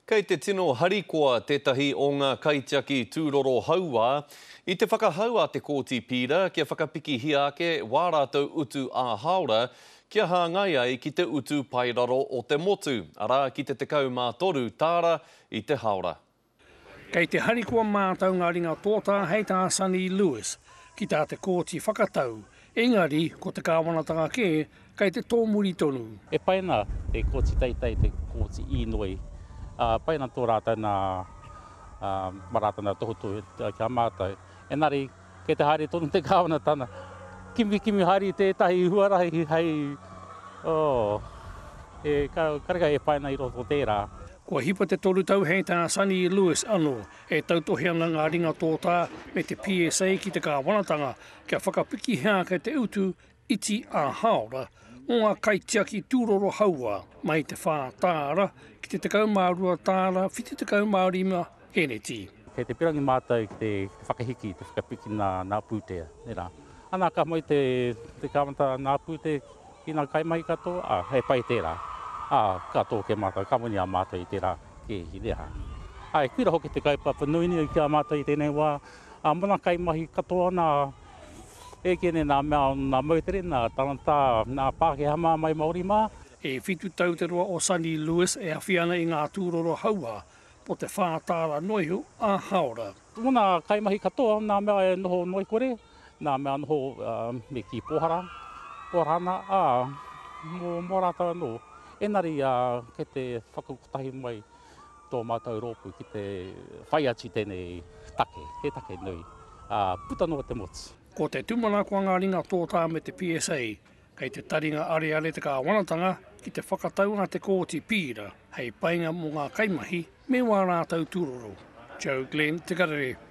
Kei te tino harikoa tētahi o ngā kaitiaki tūroro haua, i te whakahaua te kōti pīra kia whakapiki hi ake wā rātou utu a haora, kia hāngai ai ki te utu pairaro o te motu, arā ki te 13 tāra i te haora. Kei te harikoa mātau ngā ringa tōta hei tā Sunny Lewis, ki tā te kōti whakatau, engari ko te kāwanatanga ke, kei te tōmuri tonu. E paina te kōti teitai te kōti inoi. Paina tō rātou nā marātana tohutu kia mātou. Engari, kei te haere tonu te kāwanatanga, kimi haere tētahi huarahi hei, kareka e paina i roto tērā. Kua hipa te toru tau hei tā Sunny Lewis anō, e tautohi ana ngā ringa tōtā me te PSA ki te kāwanatanga, kia whakapiki hea kei te utu iti a haora, o ngā kaitiaki tūroro haua, mai te whā tāra, ki te 12 tāra, whiti 15 heneti. Kei te pirangi mātou ki te whakahiki, te whakapiki nā pūtea. Ana ka mai te kāwanata nā pūte ki nā kaimahi katoa, hei pai tērā. Katoa ke mātou, ka moni a mātou i tērā ke hi rea. Kuira hoki te kaupapa nuini ki a mātou i tēnei wā, mana kaimahi katoa nā e kene nā mea nā mautere, nā taranta, nā Pākehā mai Māori mā. E whitu tau te roa o Sunny Lewis e awhiana i ngā tūroro haua, po te whātāra noihu a haora. Mona kaimahi katoa, nā mea e noho noi kore, nā mea noho me ki Pohara, mō rātou anō. Engari, kei te whakakotahi mai tō mātou rōpu ki te whaiachi tēnei take, he take nui, puta noa te motu. Ko te tumana kua ngā ringa tōtā me te PSA, kei te taringa are te kāwanatanga ki te whakataunga te kōti pīra, hei painga mō ngā kaimahi me wā rātou tūroro. Joe Glenn, Te Karere.